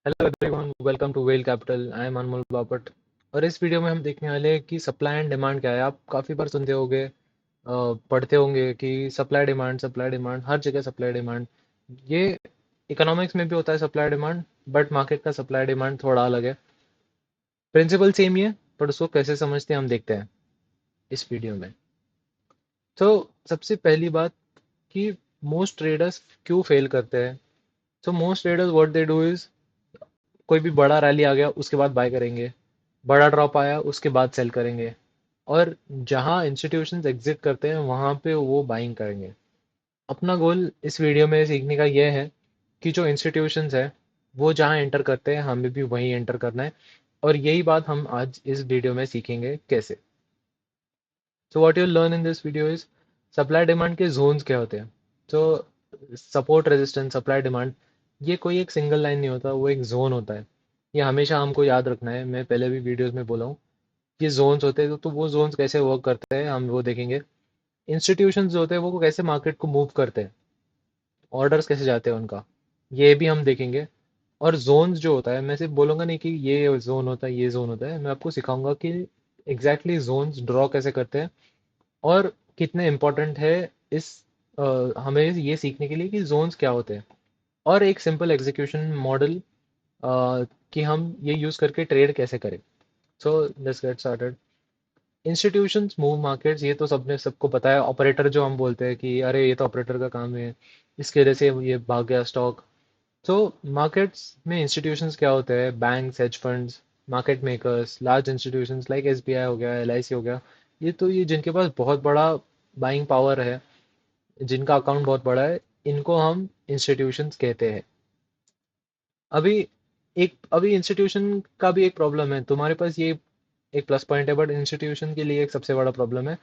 Hello everyone, welcome to Well Capital. I am Anmol Bapat. और इस video में हम देखने वाले हैं कि सप्लाई एंड डिमांड क्या है। आप काफ़ी बार सुनते होंगे, पढ़ते होंगे कि सप्लाई डिमांड, हर जगह सप्लाई डिमांड। ये इकोनॉमिक्स में भी होता है सप्लाई डिमांड, बट मार्केट का सप्लाई डिमांड थोड़ा अलग है। प्रिंसिपल सेम ही है, पर उसको कैसे समझते हैं हम देखते हैं इस वीडियो में। तो सबसे पहली बात कि मोस्ट ट्रेडर्स क्यों फेल करते हैं। So most traders what they do is, कोई भी बड़ा रैली आ गया उसके बाद बाय करेंगे, बड़ा ड्रॉप आया उसके बाद सेल करेंगे, और जहां इंस्टीट्यूशंस एग्जिट करते हैं वहां पे वो बाइंग करेंगे। अपना गोल इस वीडियो में सीखने का यह है कि जो इंस्टीट्यूशंस है वो जहां एंटर करते हैं हमें भी वहीं एंटर करना है। और यही बात हम आज इस वीडियो में सीखेंगे कैसे। So what you learn in this video is supply demand के जोन्स क्या होते हैं। तो सपोर्ट, रेजिस्टेंस, सप्लाई, डिमांड, ये कोई एक सिंगल लाइन नहीं होता, वो एक जोन होता है। ये हमेशा हमको याद रखना है। मैं पहले भी वीडियोस में बोला हूँ, ये जोन्स होते हैं। तो वो जोन्स कैसे वर्क करते हैं हम वो देखेंगे। इंस्टीट्यूशंस जो होते हैं वो कैसे मार्केट को मूव करते हैं, ऑर्डर्स कैसे जाते हैं उनका, ये भी हम देखेंगे। और जोन्स जो होता है, मैं सिर्फ बोलूंगा नहीं कि ये जोन होता है ये जोन होता है, मैं आपको सिखाऊंगा कि एग्जैक्टली जोन्स ड्रॉ कैसे करते हैं और कितने इम्पोर्टेंट है इस हमें ये सीखने के लिए कि जोन्स क्या होते हैं। और एक सिंपल एग्जीक्यूशन मॉडल कि हम ये यूज़ करके ट्रेड कैसे करें। So let's get started. Institutions move markets, ये तो सबने सबको पता है। ऑपरेटर जो हम बोलते हैं कि अरे ये तो ऑपरेटर का काम है, इसकी वजह से ये भाग गया स्टॉक। तो मार्केट्स में इंस्टीट्यूशंस क्या होते हैं, banks, hedge funds, market makers, large institutions like SBI हो गया, एलआईसी हो गया। ये जिनके पास बहुत बड़ा बाइंग पावर है, जिनका अकाउंट बहुत बड़ा है, इनको हम इंस्टीट्यूशंस कहते हैं। अभी अभी इंस्टीट्यूशन का भी एक प्रॉब्लम है। तुम्हारे पास ये एक प्लस पॉइंट है, बट इंस्टीट्यूशन के लिए एक सबसे बड़ा प्रॉब्लम है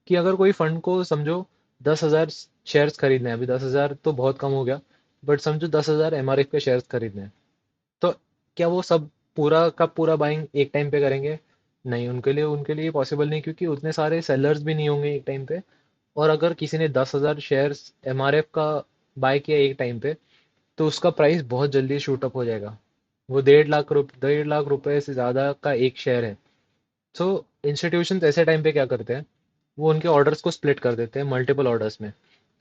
कि अगर कोई फंड को समझो 10,000 शेयर्स खरीदने हैं, अभी 10,000 तो बहुत कम हो गया, बट समझो 10,000 एमआरएफ के शेयर्स खरीदने हैं। तो क्या वो सब पूरा का पूरा बाइंग एक टाइम पे करेंगे? नहीं, उनके लिए पॉसिबल नहीं, क्योंकि उतने सारे सेलर्स भी नहीं होंगे एक टाइम पे। और अगर किसी ने 10,000 शेयर्स एमआरएफ का बाय किया एक टाइम पे, तो उसका प्राइस बहुत जल्दी शूट अप हो जाएगा। वो 1.5 लाख रुपए से ज़्यादा का एक शेयर है। सो इंस्टीट्यूशन ऐसे टाइम पे क्या करते हैं, वो उनके ऑर्डर्स को स्प्लिट कर देते हैं मल्टीपल ऑर्डर्स में।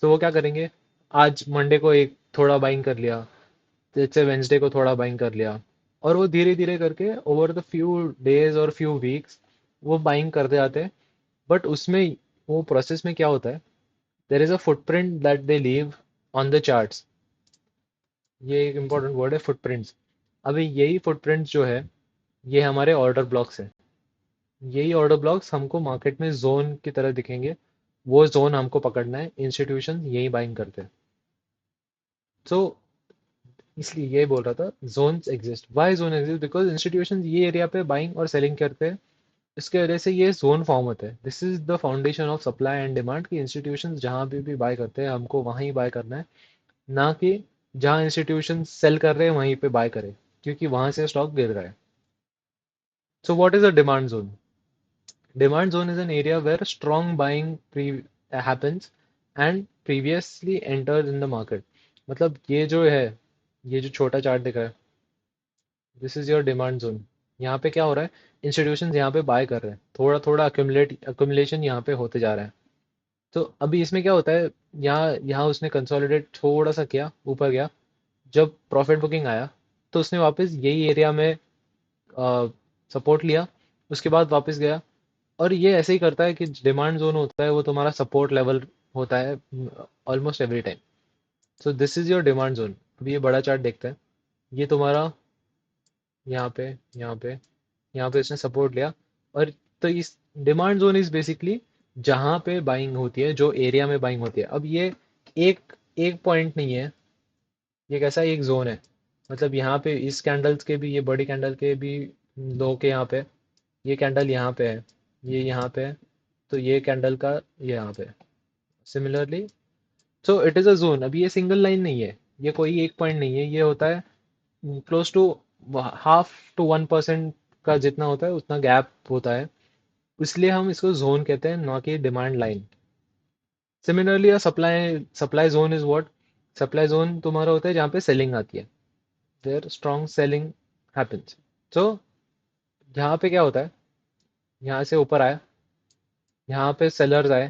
तो वो क्या करेंगे, आज मंडे को एक थोड़ा बाइंग कर लिया, जैसे वेंसडे को थोड़ा बाइंग कर लिया, और वो धीरे धीरे करके ओवर द फ्यू डेज और फ्यू वीक्स वो बाइंग करते जाते हैं। बट उसमें वो प्रोसेस में क्या होता है, there is a footprint that they leave on the charts. ये एक इंपॉर्टेंट वर्ड है, फुटप्रिंट्स। अभी यही फुटप्रिंट्स जो है, ये हमारे ऑर्डर ब्लॉक्स हैं। यही ऑर्डर ब्लॉक्स हमको मार्केट में जोन की तरह दिखेंगे। वो जोन हमको पकड़ना है, इंस्टीट्यूशन यही बाइंग करते हैं। सो इसलिए ये बोल रहा था, zones exist. Why zone exist? Because institution ये एरिया पे बाइंग और सेलिंग करते हैं। इसके वजह से ये जोन फॉर्म होता है। This is the foundation of supply and demand, कि इंस्टीट्यूशन जहाँ भी बाय करते हैं हमको वहीं बाय करना है, ना कि जहाँ इंस्टीट्यूशन सेल कर रहे हैं वहीं पे बाय करें, क्योंकि वहां से स्टॉक गिर रहा है। So what is a demand zone? Demand zone is an area where strong buying happens and previously entered in the market. मतलब ये जो है, ये जो छोटा चार्ट दिख रहा है, this is your demand zone. यहाँ पे क्या हो रहा है, इंस्टीट्यूशन यहाँ पे बाय कर रहे हैं, थोड़ा थोड़ा अक्यूमुलेशन यहाँ पे होते जा रहा है। तो अभी इसमें क्या होता है, यहाँ यहाँ उसने कंसोलिडेट थोड़ा सा किया, ऊपर गया, जब प्रॉफिट बुकिंग आया तो उसने वापस यही एरिया में सपोर्ट लिया, उसके बाद वापस गया। और ये ऐसे ही करता है कि डिमांड जोन होता है वो तुम्हारा सपोर्ट लेवल होता है almost every time. So this is your demand zone. अभी ये बड़ा चार्ट देखते हैं, ये तुम्हारा यहाँ पे, यहाँ पे, यहाँ पे इसने सपोर्ट लिया। और तो इस डिमांड जोन इज बेसिकली जहाँ पे बाइंग होती है, जो एरिया में बाइंग होती है। अब ये एक एक पॉइंट नहीं है, ये कैसा एक जोन है। मतलब यहाँ पे इस कैंडल्स के भी, ये बड़ी कैंडल के भी लो के यहाँ पे, ये कैंडल यहाँ पे है, ये यहाँ पे है, तो ये कैंडल का ये यहाँ पे। Similarly, so it is a zone. अब ये सिंगल लाइन नहीं है, ये कोई एक पॉइंट नहीं है, ये होता है क्लोज टू 0.5 to 1% का जितना होता है उतना गैप होता है। इसलिए हम इसको जोन कहते हैं, ना कि demand line. Similarly a supply supply zone is what? Supply zone तुम्हारा होता है जहाँ पे सेलिंग आती है। There strong selling happens. So यहाँ पे क्या होता है, यहाँ से ऊपर आया, यहाँ पे सेलर्स आए,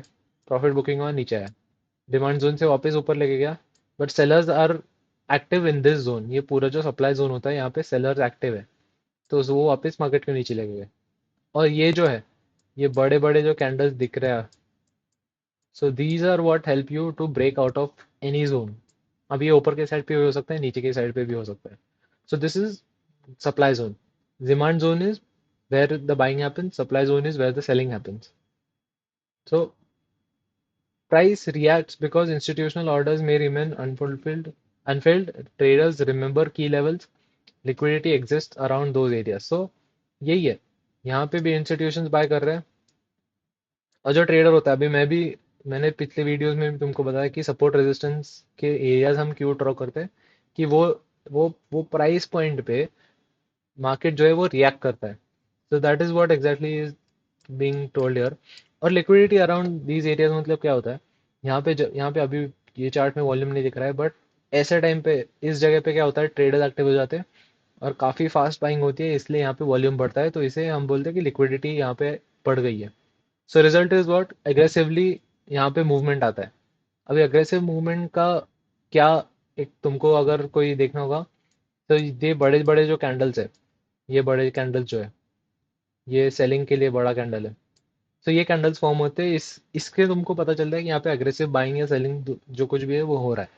प्रॉफिट बुकिंग हुआ, नीचे आया, डिमांड जोन से वापस ऊपर लेके गया, but sellers are active in this zone. ये पूरा जो सप्लाई जोन होता है यहाँ पे सेलर्स एक्टिव है, तो वो वापस मार्केट के नीचे लेके गए। और ये जो है, ये बड़े बड़े जो कैंडल्स दिख रहे हैं, so these are what help you to break out of any zone. अब ये ऊपर के साइड पे भी हो सकता है, नीचे के साइड पे भी हो सकता है। So this is supply zone. Demand zone is where the buying happens, supply zone is where the selling happens. So price reacts because institutional orders may remain unfilled, traders remember key levels, liquidity exists around those areas. So यही है, यहाँ पे भी institutions buy कर रहे हैं, और जो ट्रेडर होता है, अभी मैंने पिछले वीडियोस में भी तुमको बताया कि सपोर्ट रेजिस्टेंस के एरियाज हम क्यों ड्रॉ करते हैं, कि वो प्राइस पॉइंट पे मार्केट जो है वो रिएक्ट करता है। So that is what exactly is being told here. और लिक्विडिटी अराउंड दीज एरियाज मतलब क्या होता है, यहाँ पे अभी ये चार्ट में वॉल्यूम नहीं दिख रहा है, बट ऐसे टाइम पे इस जगह पे क्या होता है, ट्रेडर्स एक्टिव हो जाते हैं और काफ़ी फास्ट बाइंग होती है, इसलिए यहाँ पे वॉल्यूम बढ़ता है, तो इसे हम बोलते हैं कि लिक्विडिटी यहाँ पे बढ़ गई है। So result is what, aggressively यहाँ पे मूवमेंट आता है। अभी एग्रेसिव मूवमेंट का क्या, एक तुमको अगर कोई देखना होगा, तो ये बड़े बड़े जो कैंडल्स है, ये बड़े कैंडल्स जो है, ये सेलिंग के लिए बड़ा कैंडल है। तो ये कैंडल्स फॉर्म होते हैं, इस इसके तुमको पता चलता है कि यहाँ पे अग्रेसिव बाइंग या सेलिंग जो कुछ भी है वो हो रहा है।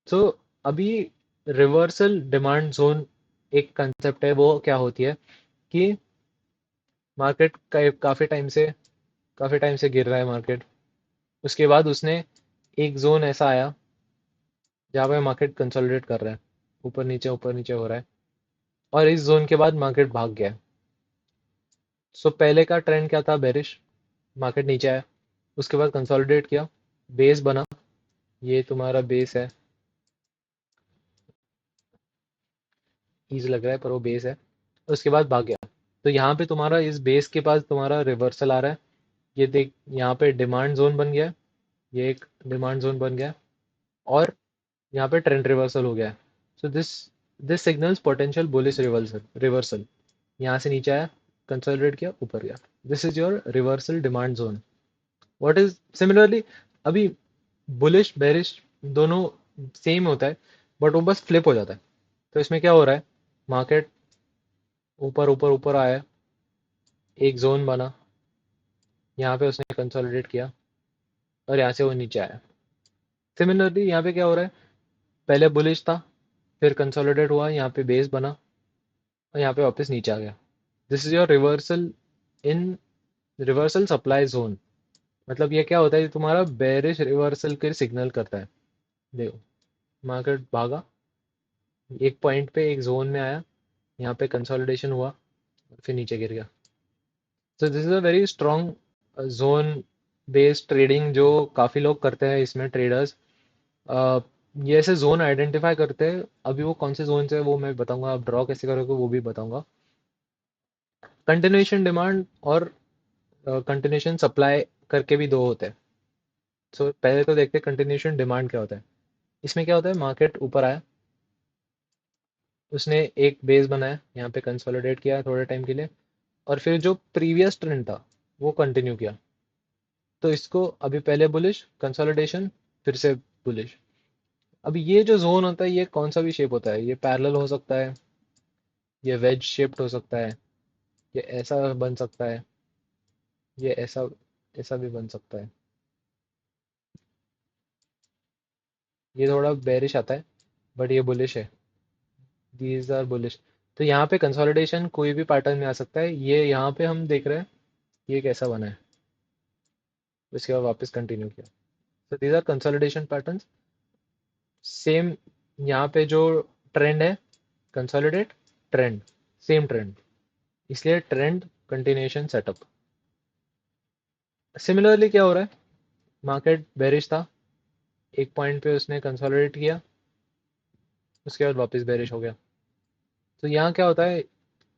सो अभी रिवर्सल डिमांड जोन एक कंसेप्ट है, वो क्या होती है कि मार्केट का काफी टाइम से गिर रहा है मार्केट, उसके बाद उसने एक जोन ऐसा आया जहाँ पे मार्केट कंसोलिडेट कर रहा है, ऊपर नीचे हो रहा है, और इस जोन के बाद मार्केट भाग गया है। सो पहले का ट्रेंड क्या था, बेरिश, मार्केट नीचे आया, उसके बाद कंसोलिडेट किया, बेस बना, ये तुम्हारा बेस है, ईज लग रहा है पर वो बेस है, उसके बाद भाग गया। तो यहाँ पे तुम्हारा इस बेस के पास तुम्हारा रिवर्सल आ रहा है, ये देख यहाँ पे डिमांड जोन बन गया है, ये एक डिमांड जोन बन गया है, और यहाँ पे ट्रेंड रिवर्सल हो गया है। So this signals potential bullish reversal. यहाँ से नीचे आया, कंसोलिडेट किया, ऊपर गया, this is your reversal demand zone. What is similarly, अभी बुलिश बेरिश दोनों सेम होता है, बट वो बस फ्लिप हो जाता है। तो इसमें क्या हो रहा है, मार्केट ऊपर ऊपर ऊपर आया, एक जोन बना, यहाँ पे उसने कंसोलिडेट किया, और यहाँ से वो नीचे आया। सिमिलरली यहाँ पे क्या हो रहा है, पहले बुलिश था, फिर कंसोलिडेट हुआ, यहाँ पे बेस बना, और यहाँ पे वापस नीचे आ गया। This is your in reversal supply zone. मतलब ये क्या होता है, ये तुम्हारा बेरिश रिवर्सल के सिग्नल करता है। देखो, मार्केट भागा, एक पॉइंट पे एक जोन में आया, यहाँ पे कंसोलिडेशन हुआ, फिर नीचे गिर गया। तो this is a very strong zone based trading जो काफ़ी लोग करते हैं, इसमें ट्रेडर्स ये ऐसे जोन आइडेंटिफाई करते हैं। अभी वो कौन से जोन है वो मैं बताऊंगा, आप ड्रॉ कैसे करोगे वो भी बताऊंगा। कंटिन्यूएशन डिमांड और कंटिन्यूएशन सप्लाई करके भी दो होते हैं। सो पहले तो देखते हैं कंटिन्यूएशन डिमांड क्या होता है। इसमें क्या होता है, मार्केट ऊपर आया, उसने एक बेस बनाया, यहाँ पे कंसोलिडेट किया थोड़े टाइम के लिए, और फिर जो प्रीवियस ट्रेंड था वो कंटिन्यू किया। तो इसको अभी पहले बुलिश, कंसोलिडेशन, फिर से बुलिश। अभी ये जो जोन होता है ये कौन सा भी शेप होता है, ये पैरेलल हो सकता है, ये वेज शेप्ड हो सकता है, ये ऐसा बन सकता है, ये ऐसा ऐसा भी बन सकता है। ये थोड़ा बेरिश आता है, बट ये बुलिश है, दीज आर बुलिश। तो यहाँ पे कंसोलिडेशन कोई भी पैटर्न में आ सकता है। ये यहाँ पे हम देख रहे हैं ये कैसा बना है, उसके बाद वापस कंटिन्यू किया। तो these are consolidation patterns. Same यहाँ पे जो ट्रेंड है, कंसोलिडेट, ट्रेंड, सेम ट्रेंड, इसलिए ट्रेंड कंटिन्यूएशन सेटअप। सिमिलरली क्या हो रहा है, मार्केट बेरिश था, एक पॉइंट पे उसने कंसोलिडेट किया, उसके बाद वापस बेरिश हो गया। तो यहाँ क्या होता है,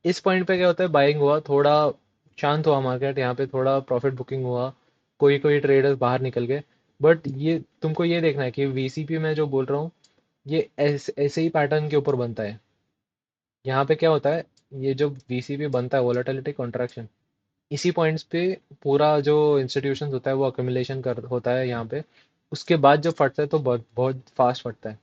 इस पॉइंट पे क्या होता है, बाइंग हुआ, थोड़ा शांत हुआ मार्केट, यहाँ पे थोड़ा प्रॉफिट बुकिंग हुआ, कोई कोई ट्रेडर्स बाहर निकल गए। बट ये तुमको ये देखना है कि वीसीपी में जो बोल रहा हूँ, ये ऐसे ऐसे ही पैटर्न के ऊपर बनता है। यहाँ पे क्या होता है, ये जो वीसीपी बनता है, वोलेटिलिटी कॉन्ट्रैक्शन, इसी पॉइंट्स पे पूरा जो इंस्टीट्यूशन होता है वो अक्यूमुलेशन कर होता है यहाँ पे। उसके बाद जब फटता है तो बहुत बहुत फास्ट फटता है।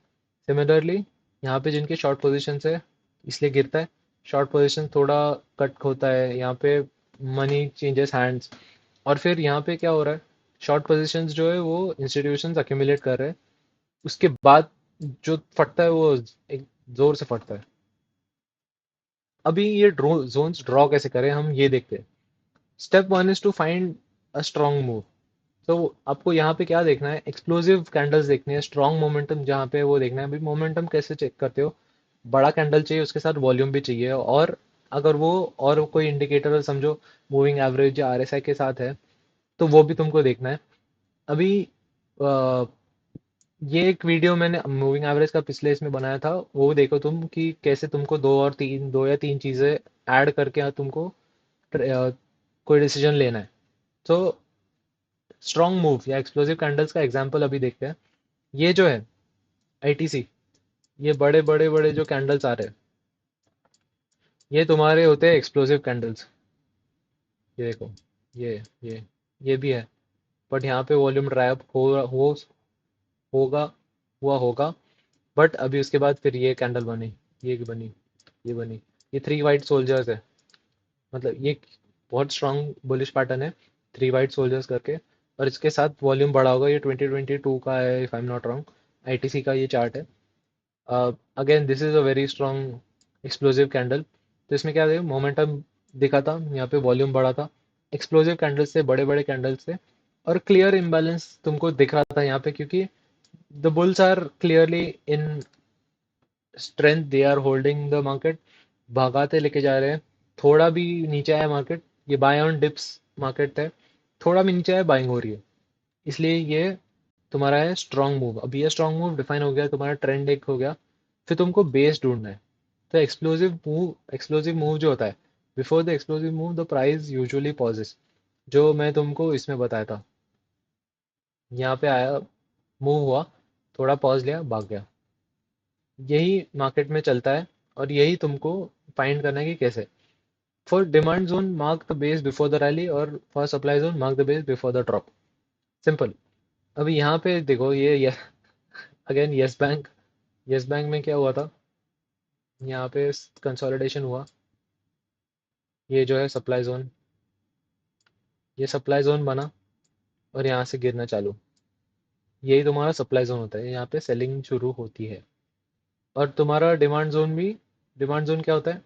सिमिलरली यहाँ पे जिनके शॉर्ट पोजीशन है इसलिए गिरता है। शॉर्ट पोजीशन थोड़ा कट होता है यहाँ पे, मनी चेंजेस हैंड्स। और फिर यहाँ पे क्या हो रहा है, शॉर्ट पोजीशंस जो है वो इंस्टीट्यूशंस अक्यूमुलेट कर रहे हैं, उसके बाद जो फटता है वो एक जोर से फटता है। अभी ये जोन्स ड्रॉ कैसे करें हम ये देखते हैं। Step one is to find a strong move. तो आपको यहाँ पे क्या देखना है, एक्सप्लोसिव कैंडल्स देखनी है, स्ट्रॉन्ग मोमेंटम जहाँ पे वो देखना है। अभी मोमेंटम कैसे चेक करते हो, बड़ा कैंडल चाहिए, उसके साथ वॉल्यूम भी चाहिए, और अगर वो और कोई इंडिकेटर समझो मूविंग एवरेज या आरएसआई के साथ है तो वो भी तुमको देखना है। अभी ये एक वीडियो मैंने मूविंग एवरेज का पिछले इसमें बनाया था, वो देखो तुम कि कैसे तुमको दो या तीन चीजें ऐड करके तुमको कोई डिसीजन लेना है। तो स्ट्रॉन्ग मूव या एक्सप्लोसिव कैंडल्स का एग्जांपल अभी देखते हैं। ये जो है आईटीसी, ये बड़े बड़े बड़े जो कैंडल्स आ रहे हैं, ये तुम्हारे होते हैं एक्सप्लोसिव कैंडल्स। ये देखो, ये ये भी है, बट यहाँ पे वॉल्यूम ड्राई अप होगा, हुआ होगा। बट अभी उसके बाद फिर ये कैंडल बनी, ये बनी, ये बनी। ये थ्री वाइट सोल्जर्स है, मतलब ये बहुत स्ट्रांग बुलिश पैटर्न है, थ्री वाइट सोल्जर्स करके। और इसके साथ वॉल्यूम बढ़ा होगा, ये 2022 का है if I am not wrong, ITC का ये चार्ट है। Again this is a very strong explosive candle. तो इसमें क्या देखो, मोमेंटम दिखा था, यहाँ पे वॉल्यूम बढ़ा था, एक्सप्लोसिव कैंडल्स से, बड़े बड़े कैंडल्स से। और क्लियर इम्बैलेंस तुमको दिख रहा था यहाँ पे, क्योंकि the bulls are clearly in strength, they are holding the market, भागाते लेके जा रहे हैं। थोड़ा भी नीचे आया मार्केट, ये बाय ऑन डिप्स मार्केट है, थोड़ा भी नीचे आया बाइंग हो रही है, इसलिए ये तुम्हारा है स्ट्रांग मूव। अब ये स्ट्रांग मूव डिफाइन हो गया, तुम्हारा ट्रेंड एक हो गया। फिर तुमको बेस ढूंढना है। तो एक्सप्लोसिव मूव जो होता है, before the explosive move the price usually pauses, जो मैं तुमको इसमें बताया था। यहाँ पे आया, मूव हुआ, थोड़ा पॉज लिया, भाग गया। यही मार्केट में चलता है, और यही तुमको फाइंड करना है कि कैसे। For demand zone mark the base before the rally, और for supply zone mark the base before the drop. Simple. अभी यहाँ पे देखो, ये अगेन यस बैंक में क्या हुआ था, यहाँ पे कंसोलिडेशन हुआ, ये जो है सप्लाई जोन, ये सप्लाई जोन बना, और यहाँ से गिरना चालू, यही तुम्हारा सप्लाई जोन होता है, यहाँ पे सेलिंग शुरू होती है। और तुम्हारा डिमांड जोन भी, डिमांड जोन क्या होता है,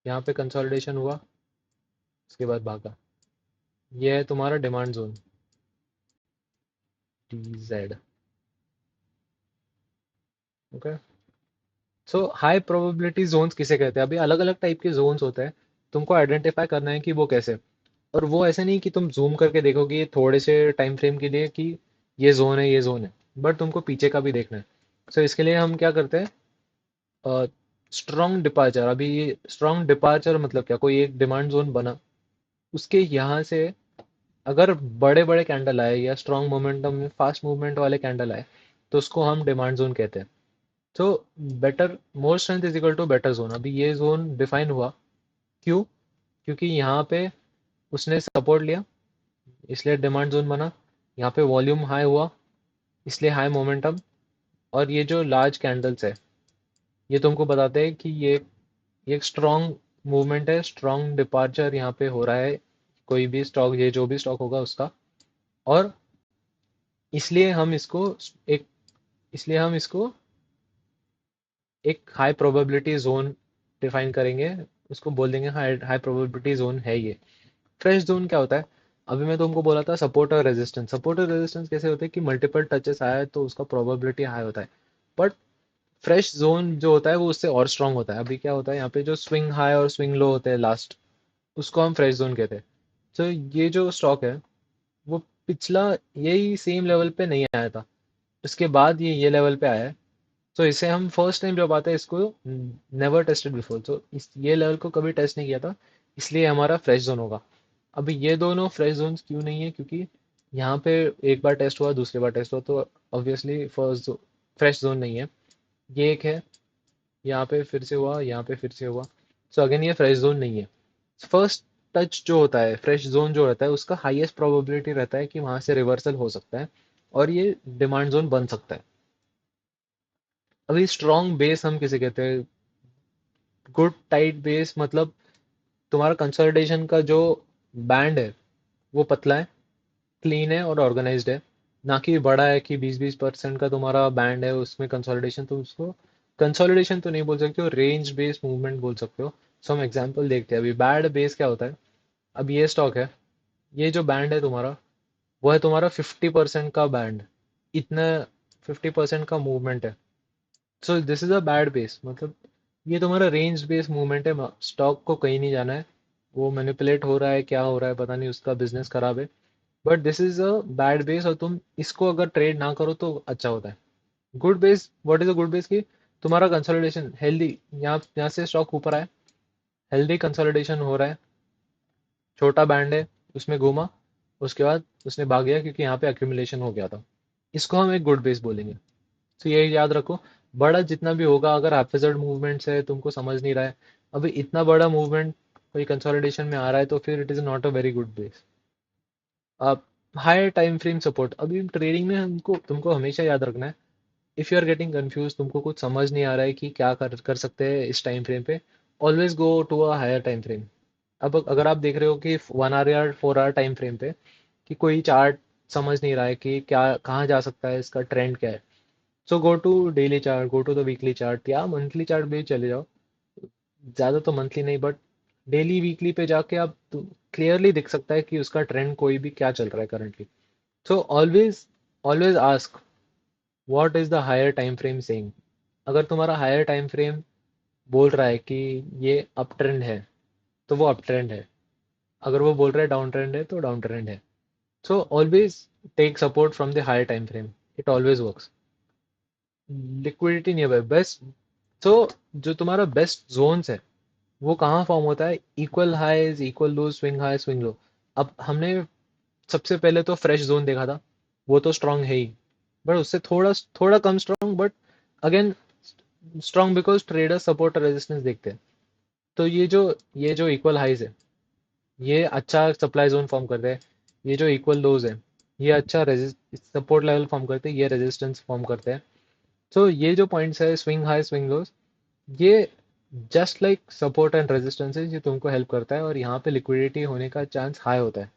यहाँ पे कंसोलिडेशन हुआ, उसके बाद भागा, ये है तुम्हारा demand zone, D Z. Okay. So high probability zones किसे कहते हैं, अभी अलग अलग टाइप के जोन्स होते हैं, तुमको आइडेंटिफाई करना है कि वो कैसे। और वो ऐसे नहीं कि तुम जूम करके देखोगे ये थोड़े से टाइम फ्रेम के लिए कि ये जोन है, ये जोन है, बट तुमको पीछे का भी देखना है। सो इसके लिए हम क्या करते हैं, स्ट्रॉन्ग डिपार्चर। अभी ये स्ट्रॉन्ग डिपार्चर मतलब क्या, कोई एक डिमांड जोन बना, उसके यहाँ से अगर बड़े बड़े कैंडल आए या स्ट्रॉन्ग मोमेंटम में फास्ट मूवमेंट वाले कैंडल आए, तो उसको हम डिमांड जोन कहते हैं। तो better, more strength is equal to better zone. अभी ये जोन डिफाइन हुआ, क्यों, क्योंकि यहाँ पे उसने सपोर्ट लिया, इसलिए डिमांड जोन बना। यहाँ पे वॉल्यूम हाई हुआ, इसलिए हाई मोमेंटम। और ये जो लार्ज कैंडल्स है, ये तुमको बताते हैं कि ये एक स्ट्रॉन्ग मूवमेंट है, स्ट्रॉन्ग डिपार्चर यहाँ पे हो रहा है, कोई भी स्टॉक, ये जो भी स्टॉक होगा उसका। और इसलिए हम इसको एक इसलिए हम इसको एक हाई प्रोबेबिलिटी जोन डिफाइन करेंगे, उसको बोल देंगे हाई हाई प्रोबेबिलिटी जोन है ये। फ्रेश जोन क्या होता है, अभी मैं तुमको बोला था सपोर्ट और रेजिस्टेंस। सपोर्ट और रेजिस्टेंस कैसे होते हैं कि मल्टीपल टचेस आए तो उसका प्रोबेबिलिटी हाई होता है। बट फ्रेश जोन जो होता है वो उससे और स्ट्रांग होता है। अभी क्या होता है, यहाँ पे जो स्विंग हाई और स्विंग लो होते हैं लास्ट, उसको हम फ्रेश जोन कहते हैं। तो ये जो स्टॉक है वो पिछला यही सेम लेवल पे नहीं आया था, उसके बाद ये लेवल पे आया है। तो इसे हम फर्स्ट टाइम जब आते हैं इसको, नेवर टेस्टेड बिफोर, तो इस ये लेवल को कभी टेस्ट नहीं किया था, इसलिए हमारा फ्रेश जोन होगा। अभी ये दोनों फ्रेश जोन्स क्यों नहीं है, क्योंकि यहाँ पे एक बार टेस्ट हुआ, दूसरी बार टेस्ट हुआ, तो ऑब्वियसली फर्स्ट फ्रेश जोन नहीं है। ये एक है, यहाँ पे फिर से हुआ, यहाँ पे फिर से हुआ। सो अगेन ये फ्रेश जोन नहीं है। फर्स्ट टच जो होता है, फ्रेश जोन जो रहता है, उसका हाईएस्ट प्रोबेबिलिटी रहता है कि वहां से रिवर्सल हो सकता है और ये डिमांड जोन बन सकता है। अभी स्ट्रॉन्ग बेस हम किसे कहते हैं? गुड टाइट बेस मतलब तुम्हारा कंसोलिडेशन का जो बैंड है वो पतला है, क्लीन है और ऑर्गेनाइज्ड है। ना कि बड़ा है कि 20-20% का तुम्हारा बैंड है उसमें कंसोलिडेशन, तुम उसको कंसोलिडेशन तो नहीं बोल सकते हो, रेंज बेस्ड मूवमेंट बोल सकते हो। सो हम एग्जांपल देखते हैं। अभी बैड बेस क्या होता है? अब ये स्टॉक है, ये जो बैंड है तुम्हारा, वो है तुम्हारा 50% का बैंड। इतना 50% का मूवमेंट है। So this is a bad base, मतलब ये तुम्हारा रेंज बेस्ड मूवमेंट है। स्टॉक को कहीं नहीं जाना है, वो मैनिपुलेट हो रहा है, क्या हो रहा है पता नहीं, उसका बिजनेस खराब है। But this is a bad base, और तुम इसको अगर ट्रेड ना करो तो अच्छा होता है। Good base, what is a good base? की तुम्हारा कंसोलिडेशन हेल्दी, यहाँ से स्टॉक ऊपर आए, हेल्दी कंसोलिडेशन हो रहा है, छोटा बैंड है, उसमें घूमा, उसके बाद उसने भाग गया क्योंकि यहाँ पे एक्यूमुलेशन हो गया था। इसको हम एक गुड बेस बोलेंगे। तो ये याद रखो, बड़ा जितना भी होगा, अगर हाफिजर्ड मूवमेंट्स है, तुमको समझ नहीं रहा है, अभी इतना बड़ा मूवमेंट कोई कंसोलिडेशन में आ रहा है, तो फिर it is not a very good base. आप हायर टाइम फ्रेम सपोर्ट, अभी ट्रेडिंग में हमको तुमको हमेशा याद रखना है, if you are getting confuse, तुमको कुछ समझ नहीं आ रहा है कि क्या कर कर सकते हैं इस टाइम फ्रेम पे, always go to a higher time frame. अब अगर आप देख रहे हो कि 1 आवर या 4 आवर टाइम फ्रेम पे कि कोई चार्ट समझ नहीं रहा है कि क्या कहाँ जा सकता है, इसका ट्रेंड क्या है, so go to daily chart, go to the weekly chart या मंथली चार्ट भी चले जाओ। ज़्यादा तो मंथली नहीं, बट डेली वीकली पे जाके आप क्लियरली दिख सकता है कि उसका ट्रेंड कोई भी क्या चल रहा है currently. So always always ask what is the higher time frame saying. अगर तुम्हारा हायर टाइम फ्रेम बोल रहा है कि ये अप ट्रेंड है, तो वो अप ट्रेंड है। अगर वो बोल रहा है डाउन ट्रेंड है, तो डाउन ट्रेंड है। So always take support from the higher time frame, it always works. Liquidity नहीं है बेस्ट। तो जो तुम्हारा बेस्ट जोन्स है वो कहाँ फॉर्म होता है? इक्वल हाईज, इक्वल लो, स्विंग हाई, स्विंग लो। अब हमने सबसे पहले तो फ्रेश जोन देखा था, वो तो स्ट्रांग है ही, बट उससे थोड़ा थोड़ा कम strong, but again strong because trader support resistance देखते हैं। तो ये जो इक्वल हाइज है, ये अच्छा सप्लाई जोन फॉर्म करते हैं। ये जो इक्वल लोज है, ये अच्छा सपोर्ट लेवल फॉर्म करते हैं, ये रेजिस्टेंस फॉर्म करते हैं। तो ये जो पॉइंट्स है, स्विंग हाई, स्विंग लोज, ये just like support and resistance है, ये तुमको हेल्प करता है और यहाँ पे लिक्विडिटी होने का चांस हाई होता है।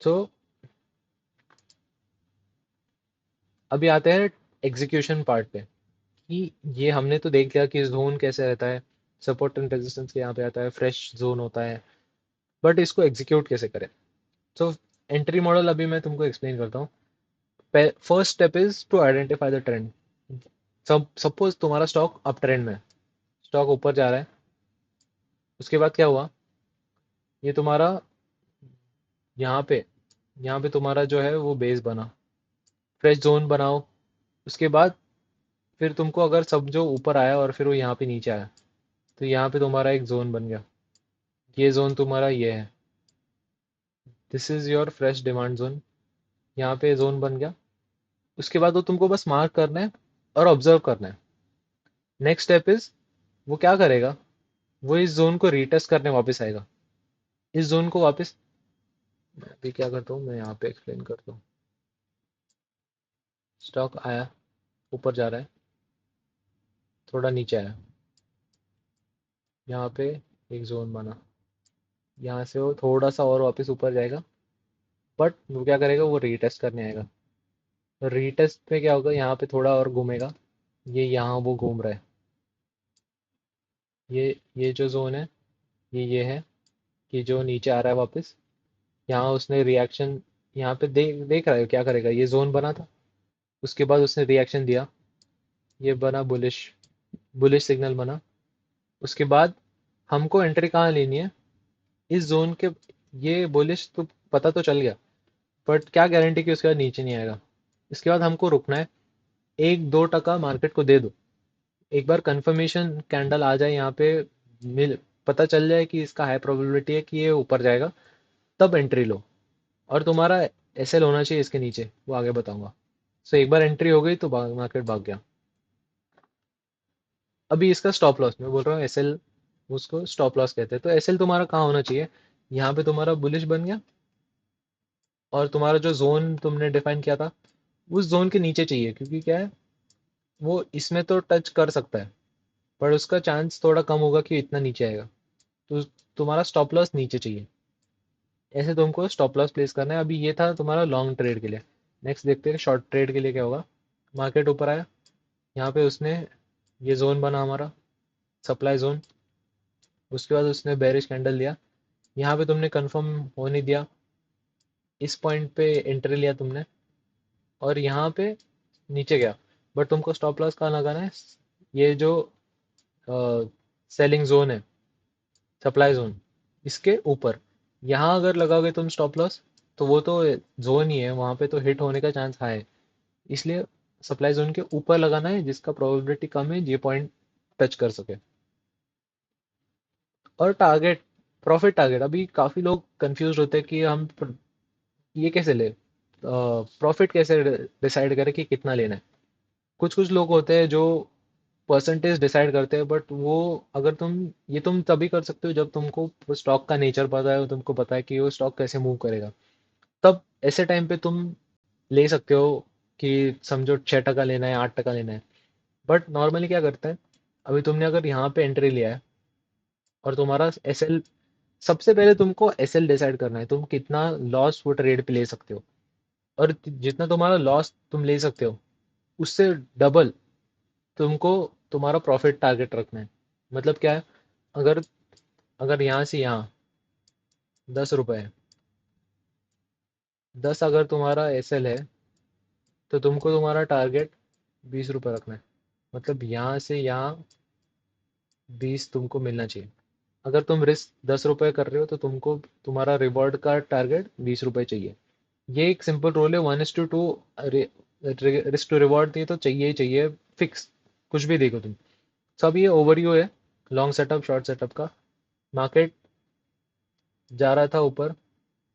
सो अभी आते हैं एग्जीक्यूशन पार्ट पे, कि ये हमने तो देख लिया कि जोन कैसे रहता है, सपोर्ट एंड रेजिस्टेंस के यहाँ पे आता है, फ्रेश जोन होता है, बट इसको एग्जीक्यूट कैसे करें? सो एंट्री मॉडल अभी मैं तुमको एक्सप्लेन करता हूँ। First step is to identify the trend. सब सपोज तुम्हारा स्टॉक अप ट्रेंड में है, स्टॉक ऊपर जा रहा है, उसके बाद क्या हुआ? ये तुम्हारा यहाँ पे यहाँ पे तुम्हारा जो है वो बेस बना, फ्रेश जोन बनाओ। उसके बाद फिर तुमको अगर सब जो ऊपर आया और फिर वो यहाँ पे नीचे आया, तो यहाँ पे तुम्हारा एक जोन बन गया। ये जोन तुम्हारा ये है, this is your fresh demand zone. यहाँ पे जोन बन गया। उसके बाद वो तुमको बस मार्क करना है और ऑब्जर्व करना है। नेक्स्ट स्टेप इज, वो क्या करेगा? वो इस जोन को रीटेस्ट करने वापस आएगा। इस जोन को वापस, मैं अभी क्या करता हूँ, मैं यहाँ पे एक्सप्लेन करता हूँ। स्टॉक आया, ऊपर जा रहा है, थोड़ा नीचे आया, यहाँ पे एक जोन बना, यहाँ से वो थोड़ा सा और वापस ऊपर जाएगा, बट वो क्या करेगा? वो रीटेस्ट करने आएगा। रीटेस्ट पे क्या होगा? यहाँ पे थोड़ा और घूमेगा, ये यहाँ वो घूम रहा है। ये जो जोन है, ये है कि जो नीचे आ रहा है वापस, यहाँ उसने रिएक्शन, यहाँ पे देख देख रहा है क्या करेगा? ये जोन बना था, उसके बाद उसने रिएक्शन दिया, ये बना बुलिश, बुलिश सिग्नल बना। उसके बाद हमको एंट्री कहाँ लेनी है? इस जोन के, ये बुलिश तो पता तो चल गया, बट क्या गारंटी कि उसके बाद नीचे नहीं आएगा? इसके बाद हमको रुकना है, 1-2 टका मार्केट को दे दो, एक बार कंफर्मेशन कैंडल आ जाए यहाँ पे, मिल पता चल जाए कि इसका हाई प्रोबेबिलिटी है कि ये ऊपर जाएगा, तब एंट्री लो। और तुम्हारा एसएल होना चाहिए इसके नीचे, वो आगे बताऊंगा। सो एक बार एंट्री हो गई तो मार्केट भाग गया। अभी इसका स्टॉप लॉस मैं बोल रहा हूँ, एसएल उसको स्टॉप लॉस कहते हैं। तो एसएल तुम्हारा कहाँ होना चाहिए? यहाँ पे तुम्हारा बुलिश बन गया, और तुम्हारा जो जोन तुमने डिफाइन किया था उस जोन के नीचे चाहिए, क्योंकि क्या है, वो इसमें तो टच कर सकता है पर उसका चांस थोड़ा कम होगा कि इतना नीचे आएगा। तो तुम्हारा स्टॉप लॉस नीचे चाहिए। ऐसे तुमको स्टॉप लॉस प्लेस करना है। अभी ये था तुम्हारा लॉन्ग ट्रेड के लिए। नेक्स्ट देखते हैं शॉर्ट ट्रेड के लिए क्या होगा। मार्केट ऊपर आया, यहाँ पे उसने ये जोन बना हमारा सप्लाई जोन, उसके बाद उसने बेरिश कैंडल दिया, यहाँ पे तुमने कंफर्म होने दिया, इस पॉइंट पे एंट्री लिया तुमने, और यहाँ पे नीचे गया। बट तुमको स्टॉप लॉस कहाँ लगाना है? ये जो सेलिंग जोन है, सप्लाई जोन, इसके ऊपर। यहाँ अगर लगाओगे तुम स्टॉप लॉस, तो वो तो जोन ही है, वहां पे तो हिट होने का चांस हाई है। इसलिए सप्लाई जोन के ऊपर लगाना है, जिसका प्रोबेबिलिटी कम है ये पॉइंट टच कर सके। और टारगेट, प्रॉफिट टारगेट, अभी काफी लोग कंफ्यूज होते हैं कि हम ये कैसे ले, प्रॉफिट कैसे डिसाइड करें कि कितना लेना है। कुछ कुछ लोग होते हैं जो परसेंटेज डिसाइड करते हैं, बट वो, अगर तुम तभी कर सकते हो जब तुमको स्टॉक का नेचर पता है और तुमको पता है कि वो स्टॉक कैसे मूव करेगा। तब ऐसे टाइम पे तुम ले सकते हो कि समझो 6% लेना है, 8% लेना है। बट नॉर्मली क्या करते हैं, अभी तुमने अगर यहाँ पे एंट्री लिया है और तुम्हारा एसएल, सबसे पहले तुमको एसएल डिसाइड करना है, तुम कितना लॉस वो ट्रेड पे ले सकते हो। और जितना तुम्हारा लॉस तुम ले सकते हो उससे डबल तुमको तुम्हारा प्रॉफिट टारगेट रखना है। मतलब क्या है, अगर अगर यहाँ से यहाँ 10 रुपए है, 10 अगर तुम्हारा एसएल है, तो तुमको तुम्हारा टारगेट 20 रुपए रखना है। मतलब यहाँ से यहाँ 20 तुमको मिलना चाहिए। अगर तुम रिस्क 10 रुपए कर रहे हो तो तुमको तुम्हारा रिवॉर्ड का टारगेट 20 रुपए चाहिए। ये एक सिंपल रूल है, 1:2। रिस्क टू रिवॉर्ड ये तो चाहिए ही चाहिए, फिक्स। कुछ भी देखो तुम, सब ये ओवरव्यू है लॉन्ग सेटअप शॉर्ट सेटअप का। मार्केट जा रहा था ऊपर,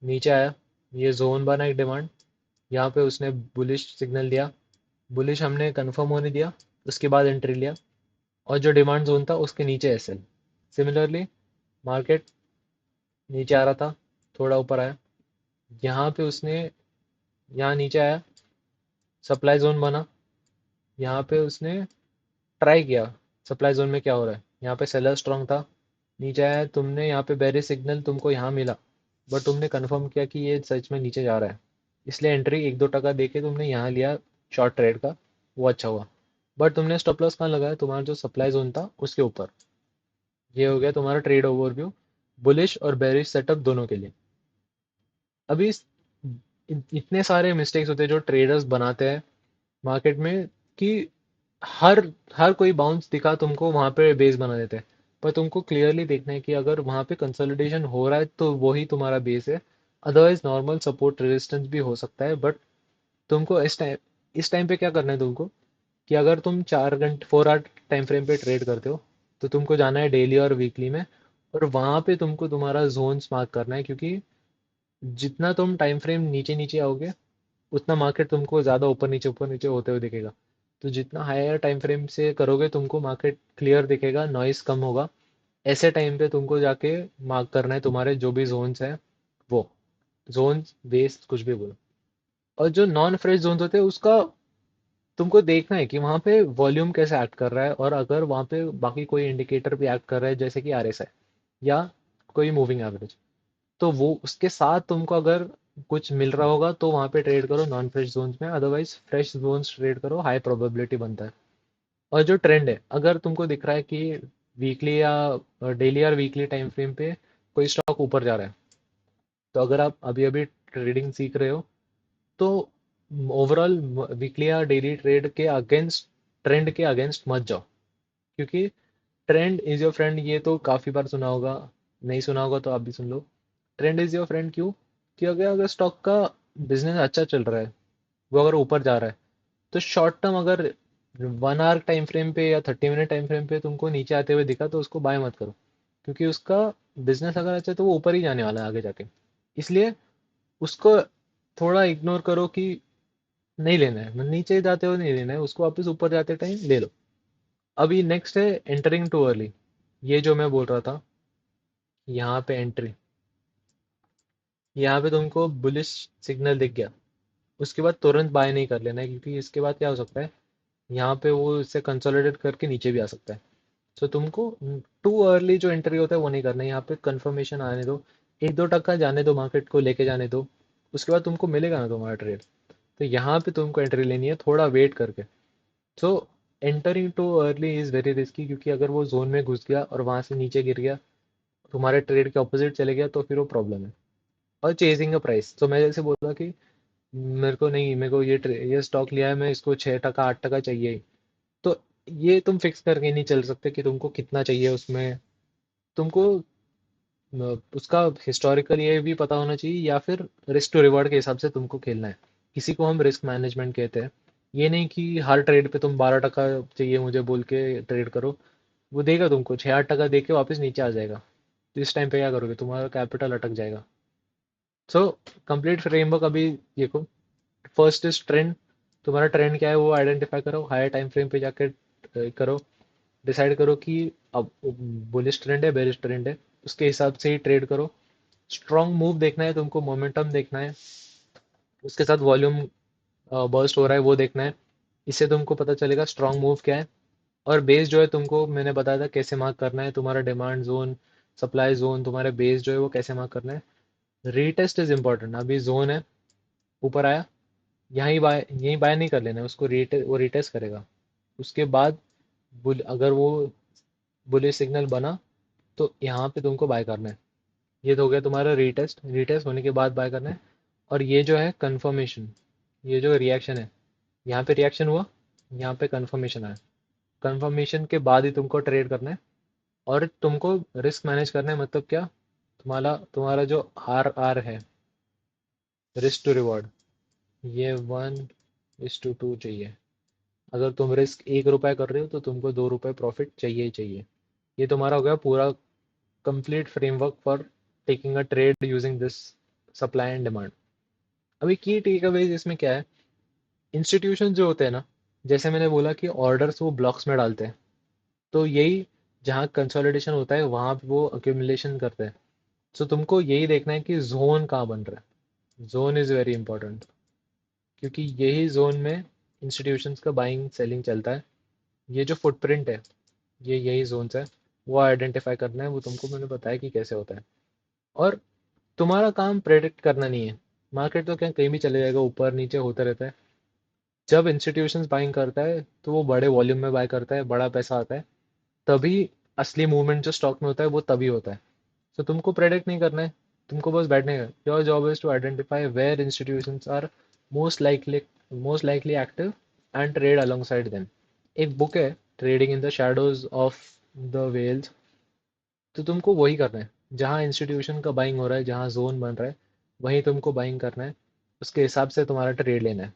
नीचे आया, ये जोन बना एक डिमांड, यहाँ पे उसने बुलिश सिग्नल दिया, बुलिश हमने कंफर्म होने दिया, उसके बाद एंट्री लिया। और जो डिमांड जोन था उसके नीचे एसएल। सिमिलरली मार्केट नीचे आ रहा था, थोड़ा ऊपर आया, यहाँ पे उसने, यहाँ नीचे आया, सप्लाई जोन बना, यहाँ पे उसने ट्राई किया सप्लाई जोन में क्या हो रहा है। यहाँ पे सेलर स्ट्रांग था, नीचे आया, तुमने यहाँ पे बेरिश सिग्नल तुमको यहाँ मिला, बट तुमने कंफर्म किया कि ये सच में नीचे जा रहा है, इसलिए एंट्री 1-2 टका देके तुमने यहाँ लिया शॉर्ट ट्रेड का, वो अच्छा हुआ। बट तुमने स्टॉप लॉस कहाँ लगाया? तुम्हारा जो सप्लाई जोन था उसके ऊपर। ये हो गया तुम्हारा ट्रेड ओवरव्यू, बुलिश और बेरिश सेटअप दोनों के लिए। अभी इतने सारे मिस्टेक्स होते हैं जो ट्रेडर्स बनाते हैं मार्केट में, कि हर हर कोई बाउंस दिखा तुमको वहां पे बेस बना देते हैं। पर तुमको क्लियरली देखना है कि अगर वहां पे कंसोलिडेशन हो रहा है तो वही तुम्हारा बेस है। अदरवाइज नॉर्मल सपोर्ट रेजिस्टेंस भी हो सकता है। बट तुमको इस टाइम पे क्या करना है तुमको, कि अगर तुम 4 घंटे 4 आवर टाइम फ्रेम पे ट्रेड करते हो, तो तुमको जाना है डेली और वीकली में, और वहां पे तुमको तुम्हारा जोन्स मार्क करना है। क्योंकि जितना तुम टाइम फ्रेम नीचे नीचे आओगे, उतना मार्केट तुमको ज़्यादा ऊपर नीचे होते हुए दिखेगा। तो जितना हायर टाइम फ्रेम से करोगे तुमको मार्केट क्लियर दिखेगा, नॉइस कम होगा। ऐसे टाइम पे तुमको जाके मार्क करना है तुम्हारे जो भी जोन्स हैं, वो जोन्स बेस्ड कुछ भी बोलो। और जो नॉन फ्रेश जोन्स होते हैं उसका तुमको देखना है कि वहाँ पे वॉल्यूम कैसे एक्ट कर रहा है, और अगर वहाँ पे बाकी कोई इंडिकेटर भी एक्ट कर रहा है जैसे कि आरएसआई या कोई मूविंग एवरेज, तो वो उसके साथ तुमको अगर कुछ मिल रहा होगा तो वहाँ पे ट्रेड करो नॉन फ्रेश जोन्स में। अदरवाइज फ्रेश जोन्स ट्रेड करो, हाई प्रोबेबिलिटी बनता है। और जो ट्रेंड है, अगर तुमको दिख रहा है कि वीकली या डेली और वीकली टाइम फ्रेम पे कोई स्टॉक ऊपर जा रहा है, तो अगर आप अभी अभी ट्रेडिंग सीख रहे हो, तो ओवरऑल वीकली या डेली ट्रेड के अगेंस्ट, ट्रेंड के अगेंस्ट मत जाओ। क्योंकि ट्रेंड इज योर फ्रेंड, ये तो काफी बार सुना होगा, नहीं सुना होगा तो आप भी सुन लो। ट्रेंड इज योर फ्रेंड क्यों? कि अगर अगर स्टॉक का बिजनेस अच्छा चल रहा है, वो अगर ऊपर जा रहा है, तो शॉर्ट टर्म अगर 1 आवर टाइम फ्रेम पे या 30 मिनट टाइम फ्रेम पे तुमको नीचे आते हुए दिखा, तो उसको बाय मत करो। क्योंकि उसका बिजनेस अगर अच्छा है तो वो ऊपर ही जाने वाला है आगे जाके। इसलिए उसको थोड़ा इग्नोर करो कि नहीं लेना है, मतलब नीचे जाते हो नहीं लेना है उसको, वापस ऊपर जाते टाइम ले लो। अभी नेक्स्ट है एंटरिंग टू अर्ली। ये जो मैं बोल रहा था, यहाँ पे एंट्री, यहाँ पे तुमको बुलिश सिग्नल दिख गया, उसके बाद तुरंत बाय नहीं कर लेना है, क्योंकि इसके बाद क्या हो सकता है, यहाँ पे वो इससे कंसोलिडेट करके नीचे भी आ सकता है। सो तुमको टू अर्ली जो एंट्री होता है वो नहीं करना है, यहाँ पे कंफर्मेशन आने दो, 1-2 टक्का जाने दो, मार्केट को लेके जाने दो, उसके बाद तुमको मिलेगा ना तुम्हारा ट्रेड। तो यहाँ पे तुमको एंट्री लेनी है थोड़ा वेट करके। So entering too early is very risky, क्योंकि अगर वो जोन में घुस गया और वहां से नीचे गिर गया, तुम्हारे ट्रेड के ऑपोजिट चले गया, तो फिर वो प्रॉब्लम है। और चेजिंग अ प्राइस, तो मैं जैसे बोला कि मेरे को नहीं, मेरे को ये स्टॉक लिया है, मैं इसको 6 टका 8 टका चाहिए ही। तो ये तुम फिक्स करके नहीं चल सकते कि तुमको कितना चाहिए उसमें। तुमको उसका हिस्टोरिकल ये भी पता होना चाहिए, या फिर रिस्क टू रिवॉर्ड के हिसाब से तुमको खेलना है। किसी को हम रिस्क मैनेजमेंट कहते हैं। ये नहीं कि हर ट्रेड पे तुम 12 टका चाहिए मुझे बोल के ट्रेड करो, वो देगा तुमको 6-8 टका दे के वापस नीचे आ जाएगा। तो इस टाइम पे क्या करोगे, तुम्हारा कैपिटल अटक जाएगा। सो कंप्लीट फ्रेमवर्क अभी देखो। फर्स्ट इज ट्रेंड, तुम्हारा ट्रेंड क्या है वो आइडेंटिफाई करो, हायर टाइम फ्रेम पे जाकर करो, डिसाइड करो कि अब बुलिश ट्रेंड है बेरिश ट्रेंड है, उसके हिसाब से ही ट्रेड करो। स्ट्रॉन्ग मूव देखना है तुमको, मोमेंटम देखना है, उसके साथ वॉल्यूम बर्स्ट हो रहा है वो देखना है। इससे तुमको पता चलेगा स्ट्रॉन्ग मूव क्या है। और बेस जो है तुमको मैंने बताया था कैसे मार्क करना है, तुम्हारा डिमांड जोन, सप्लाई जोन, तुम्हारे बेस जो है वो कैसे मार्क करना है। Retest is important. अभी जोन है, ऊपर आया, यहीं बाय नहीं कर लेना है उसको, वो रीटेस्ट करेगा। उसके बाद अगर वो बुलिश सिग्नल बना, तो यहाँ पे तुमको बाय करना है। ये तो हो गया तुम्हारा रीटेस्ट, रीटेस्ट होने के बाद बाय करना है। और ये जो है कंफर्मेशन, ये जो रिएक्शन है, यहाँ पे रिएक्शन हुआ, यहाँ पे कंफर्मेशन आया, कंफर्मेशन के बाद ही तुमको ट्रेड करना है। और तुमको रिस्क मैनेज करना है, मतलब क्या, तुम्हारा तुम्हारा जो आर है, रिस्क टू रिवॉर्ड, ये 1:2 चाहिए। अगर तुम रिस्क 1 रुपए कर रहे हो तो तुमको 2 रुपए प्रॉफिट चाहिए ही चाहिए। ये तुम्हारा हो गया पूरा complete framework for taking a trade using this supply and demand. अभी की टेक अवेज इसमें क्या है, इंस्टीट्यूशन जो होते हैं ना, जैसे मैंने बोला कि ऑर्डर्स वो ब्लॉक्स में डालते हैं, तो यही जहाँ कंसोलिडेशन होता है वहाँ पे वो अक्यूमुलेशन करते हैं। सो तुमको यही देखना है कि जोन कहाँ बन रहा है। जोन इज़ वेरी इंपॉर्टेंट, क्योंकि यही जोन में इंस्टीट्यूशंस का बाइंग सेलिंग चलता है। ये जो फुटप्रिंट है, ये यही जोन्स है, वो आइडेंटिफाई करना है, वो तुमको मैंने बताया कि कैसे होता है। और तुम्हारा काम प्रेडिक्ट करना नहीं है, मार्केट तो क्या कहीं भी चले जाएगा, ऊपर नीचे होता रहता है। जब इंस्टीट्यूशंस बाइंग करता है तो वो बड़े वॉल्यूम में बाय करता है, बड़ा पैसा आता है, तभी असली मूवमेंट जो स्टॉक में होता है वो तभी होता है। तो तुमको प्रेडिक्ट नहीं करना है, तुमको बस बैठने का। Your job is to identify where institutions are most likely most likely active and trade alongside them. एक बुक है, trading in the shadows of the whales. तो तुमको वही करना है, जहाँ इंस्टीट्यूशन का बाइंग हो रहा है, जहाँ जोन बन रहा है, वहीं तुमको बाइंग करना है, उसके हिसाब से तुम्हारा ट्रेड लेना है।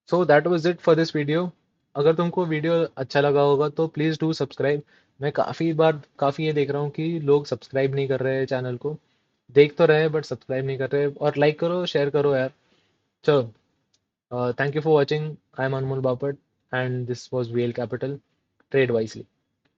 So that was it for this video. अगर तुमको वीडियो अच्छा लगा होगा तो प्लीज़ डू सब्सक्राइब। मैं काफ़ी ये देख रहा हूँ कि लोग सब्सक्राइब नहीं कर रहे हैं चैनल को, देख तो रहे हैं बट सब्सक्राइब नहीं कर रहे। और लाइक करो, शेयर करो यार। चलो, thank you for watching. I am Anmol Bapat and this was VL capital. Trade wisely.